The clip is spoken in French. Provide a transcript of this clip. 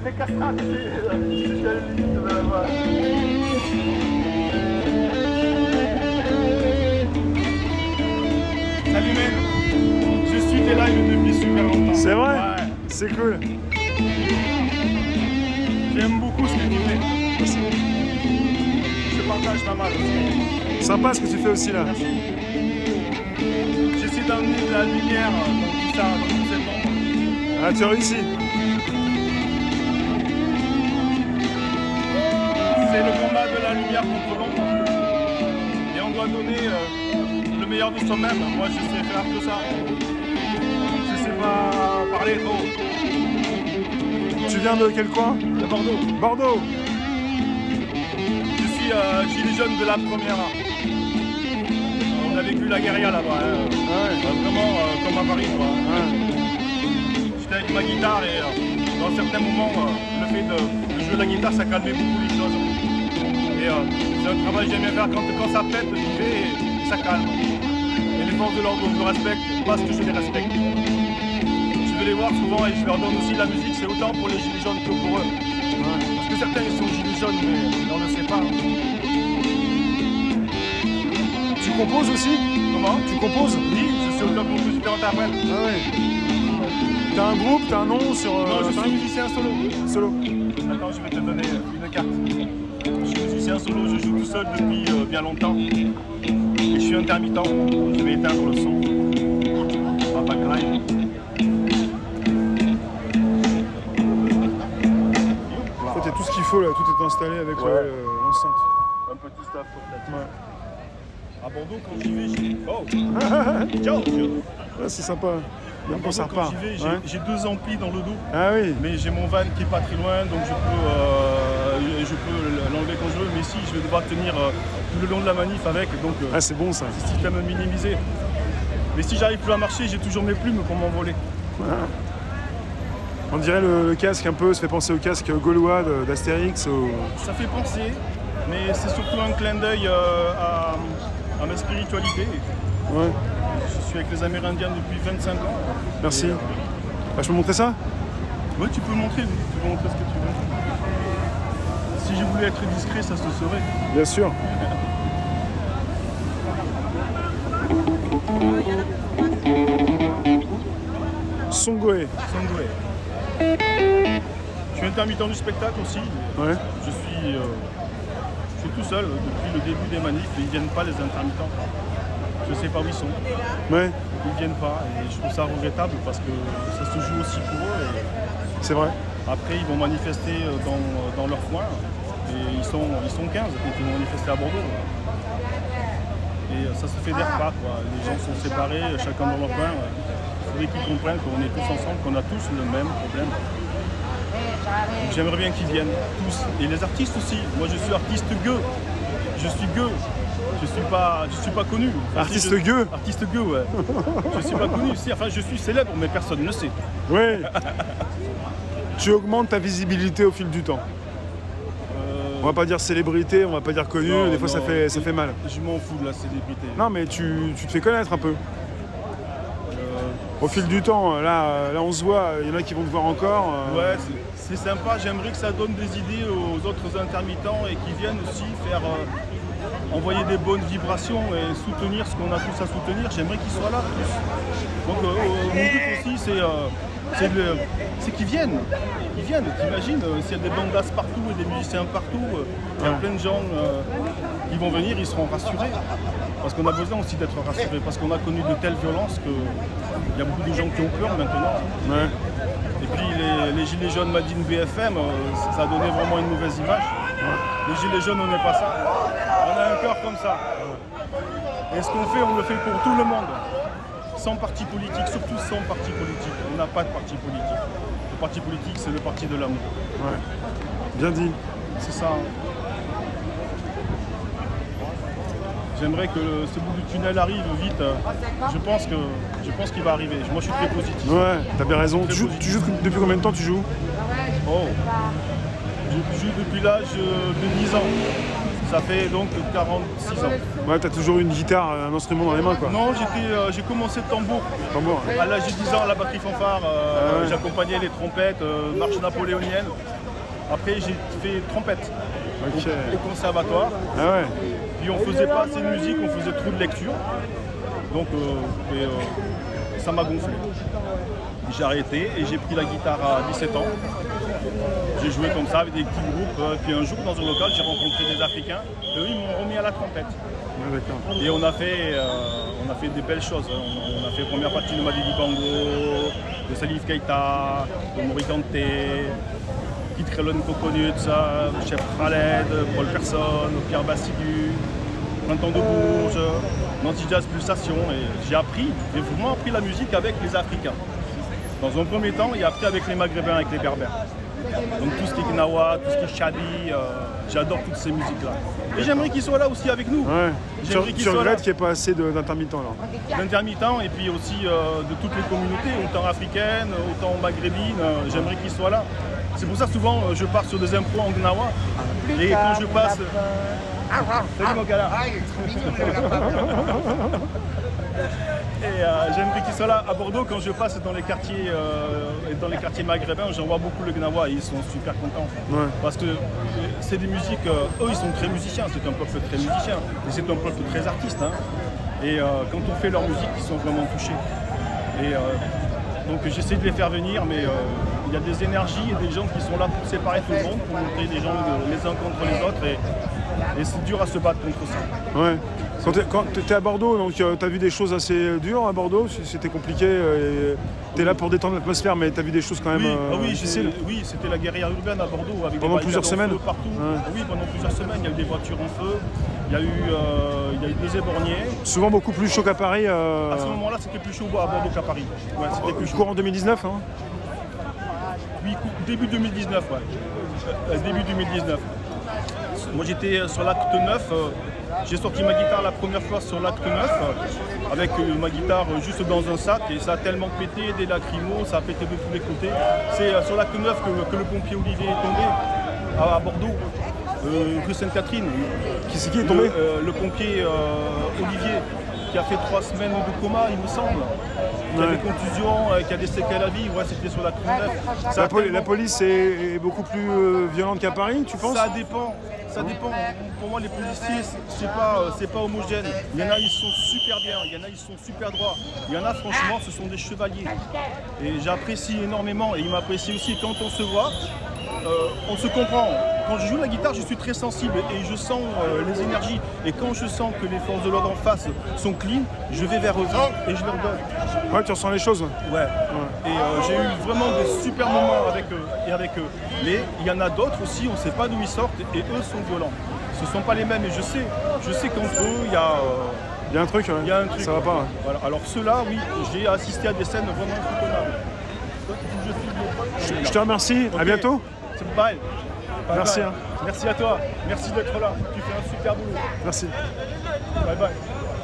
C'est castrate, c'est la limite de la voix. Salut men, je suis tes lives depuis super longtemps. C'est vrai? Ouais. C'est cool. J'aime beaucoup ce que tu fais. Je partage pas mal aussi. Sympa ce que tu fais aussi là. Merci. J'essaie d'amener de la lumière dans tout ça, dans tout cet ombre. Ah, tu as réussi. C'est le combat de la lumière contre l'ombre. Et on doit donner le meilleur de soi-même. Moi, je sais faire que ça. Je sais pas parler trop. Tu viens de quel coin? De Bordeaux. Bordeaux. Je suis gilet jaune de la première heure. On a vécu la guérilla là-bas. Hein. Ouais. Vraiment comme à Paris. Quoi. Ouais. J'étais avec ma guitare et dans certains moments, le fait de jouer la guitare, ça calmait beaucoup les choses. Et c'est un travail que j'aime bien faire quand ça pète, j'y vais et ça calme. Et les forces de l'ordre, je les respecte parce que je les respecte. Je vais les voir souvent et je leur donne aussi la musique, c'est autant pour les gilets jaunes que pour eux. Ouais. Parce que certains ils sont gilets jaunes, mais on ne le sait pas. Tu composes aussi? Comment? Tu composes? Oui, je suis auteur-compositeur interprète. Ah ouais. T'as un groupe, t'as un nom sur... Non, je suis musicien solo. Solo. Attends, je vais te donner une carte. Je suis musicien solo, je joue tout seul depuis bien longtemps. Et je suis intermittent. Je vais éteindre le son. Papa Klein. En fait, il y a tout ce qu'il faut là, tout est installé avec l'enceinte. Un petit staff peut-être. Ouais. À Bordeaux, quand j'y vais, j'ai... Ciao. Ah, c'est sympa. Même quand ça Quand repart. j'y vais, Ouais. j'ai 2 amplis dans le dos. Ah oui. Mais j'ai mon van qui est pas très loin, donc je peux l'enlever quand je veux. Mais si, je vais devoir tenir tout le long de la manif avec, donc Ah, c'est bon ça. c'est système minimisé. Mais si j'arrive plus à marcher, j'ai toujours mes plumes pour m'envoler. On dirait le casque un peu, ça fait penser au casque gaulois d'Astérix. Ça fait penser, mais c'est surtout un clin d'œil à ma spiritualité. Ouais. Je suis avec les Amérindiens depuis 25 ans. Merci. Et, Ah, je peux montrer ça? ouais, tu peux montrer, tu peux montrer ce que tu veux. Si je voulais être discret, ça se saurait. Bien sûr. Songoé. Songwe. Je suis intermittent du spectacle aussi. Ouais. Je suis tout seul depuis le début des manifs. Ils ne viennent pas les intermittents. Je ne sais pas où ils sont. Ouais. Ils ne viennent pas et je trouve ça regrettable parce que ça se joue aussi pour eux. Et C'est vrai. après, ils vont manifester dans leur coin et ils sont 15 quand ils vont manifester à Bordeaux. Et ça se fédère pas, quoi. Les gens sont séparés, chacun dans leur coin. Il faudrait qu'ils comprennent qu'on est tous ensemble, qu'on a tous le même problème. Donc, j'aimerais bien qu'ils viennent, tous. Et les artistes aussi. Moi, je suis artiste gueux. Je suis gueux. Je suis pas connu. Enfin, Artiste si, gueux? Artiste gueux, ouais. Je suis pas connu. Si, enfin, je suis célèbre, mais personne ne le sait. Ouais. Tu augmentes ta visibilité au fil du temps. On va pas dire célébrité, on va pas dire connu, Non, des fois non, ça fait mal. Je m'en fous de la célébrité. Non mais tu te fais connaître un peu. Au fil du temps, là on se voit, il y en a qui vont te voir encore. Ouais, c'est sympa. J'aimerais que ça donne des idées aux autres intermittents et qu'ils viennent aussi faire envoyer des bonnes vibrations et soutenir ce qu'on a tous à soutenir. J'aimerais qu'ils soient là tous. Donc mon but aussi c'est qu'ils viennent. Ils viennent, t'imagines, s'il y a des bandas partout et des musiciens partout, il y a plein de gens qui vont venir, ils seront rassurés. Parce qu'on a besoin aussi d'être rassurés, parce qu'on a connu de telles violences qu'il y a beaucoup de gens qui ont peur maintenant. Ouais. Et puis les gilets jaunes Madine BFM, ça a donné vraiment une mauvaise image. Les gilets jaunes, on n'est pas ça. On a un cœur comme ça. Et ce qu'on fait, on le fait pour tout le monde. Sans parti politique, surtout sans parti politique. On n'a pas de parti politique. Le parti politique, c'est le parti de l'amour. Ouais. Bien dit. C'est ça. J'aimerais que ce bout du tunnel arrive vite. Je pense qu'il va arriver. Moi, je suis très positif. Ouais, t'as bien raison. Très Tu joues depuis combien de temps tu joues? Oh. Je joue depuis l'âge de 10 ans. Ça fait donc 46 ans. Ouais, t'as toujours une guitare, un instrument dans les mains quoi. Non, j'ai commencé le tambour. Tambour. À l'âge de 10 ans, la batterie fanfare, ouais. j'accompagnais les trompettes, marche napoléonienne. Après, j'ai fait trompette Ok. au conservatoire. Ah ouais. Puis on faisait pas assez de musique, on faisait trop de lecture. Donc ça m'a gonflé. J'ai arrêté et j'ai pris la guitare à 17 ans. J'ai joué comme ça avec des petits groupes. Puis un jour dans un local, j'ai rencontré des Africains. Et eux, ils m'ont remis à la trompette. Ouais, d'accord. Et on a fait des belles choses. On a fait la première partie de Madilu Bango, de Salif Keita, de Mori Kanté, Kid Krelon Coconut, Chef Khaled, Paul Person, Pierre Bassigu, Printemps de Bourges, Nancy Jazz Pulsation. Et j'ai vraiment appris la musique avec les Africains. Dans un premier temps, et après avec les Maghrébins, avec les Berbères. Donc tout ce qui est Gnawa, tout ce qui est Chadi, j'adore toutes ces musiques-là. Et j'aimerais qu'ils soient là aussi avec nous. Ouais. J'aimerais qu'ils Tu soient regrettes là. qu'il n'y ait pas assez d'intermittents alors. D'intermittents et puis aussi de toutes les communautés, autant africaines, autant maghrébines, j'aimerais qu'ils soient là. C'est pour ça que souvent je pars sur des impros en Gnawa. Et quand je passe. Salut mon gars là. Et j'aimerais qu'ils soient là à Bordeaux quand je passe dans les quartiers maghrébins, j'en vois beaucoup le Gnawa et ils sont super contents. Ouais. Parce que c'est des musiques, eux ils sont très musiciens, c'est un peuple très musicien, et c'est un peuple très artiste. Hein. Et quand on fait leur musique, ils sont vraiment touchés. Et donc j'essaie de les faire venir, mais il y a des énergies et des gens qui sont là pour séparer tout le monde, pour montrer des gens les uns contre les autres, et c'est dur à se battre contre ça. Ouais. Quand tu étais à Bordeaux, donc tu as vu des choses assez dures à Bordeaux, c'était compliqué. Tu es là pour détendre l'atmosphère, mais tu as vu des choses quand même difficiles. Oui, c'était la guérilla urbaine à Bordeaux avec Pendant des plusieurs barricades en semaines. feu partout. Ouais. Oui, pendant plusieurs semaines, il y a eu des voitures en feu, il y a eu des éborgnés. Souvent beaucoup plus chaud qu'à Paris. À ce moment-là, c'était plus chaud à Bordeaux qu'à Paris. Ouais, c'était plus chaud. Courant 2019, hein. Oui, début 2019, ouais. Début 2019. Moi, j'étais sur l'acte 9. J'ai sorti ma guitare la première fois sur l'acte 9 avec ma guitare juste dans un sac et ça a tellement pété, des lacrymos, ça a pété de tous les côtés. C'est sur l'acte 9 que le pompier Olivier est tombé à Bordeaux, rue Sainte-Catherine. Qui est tombé Le pompier Olivier qui a fait 3 semaines de coma, il me semble. Qui a des contusions, qui a des séquelles à vie, ouais, c'était sur l'acte 9. La police est beaucoup plus violente qu'à Paris, tu penses? Ça dépend. Ça dépend. Pour moi, les policiers, c'est pas homogène. Il y en a, ils sont super bien. Il y en a, ils sont super droits. Il y en a, franchement, ce sont des chevaliers. Et j'apprécie énormément. Et ils m'apprécient aussi. Quand on se voit, on se comprend. Quand je joue la guitare, je suis très sensible et je sens les énergies. Et quand je sens que les forces de l'ordre en face sont clean, je vais vers eux et je leur donne. Ouais, tu ressens les choses. Ouais. Et j'ai eu vraiment des super moments avec eux. Mais il y en a d'autres aussi, on ne sait pas d'où ils sortent et eux sont violents. Ce ne sont pas les mêmes et je sais qu'entre eux, il y a... Il y a un truc, il y a un truc. Ça va pas. Ouais. Voilà. Alors ceux-là, oui, j'ai assisté à des scènes vraiment soutenables. Je te remercie, Ok. à bientôt. C'est bye. Merci, Bye. hein. Merci à toi. Merci d'être là. Tu fais un super boulot. Merci. Bye bye.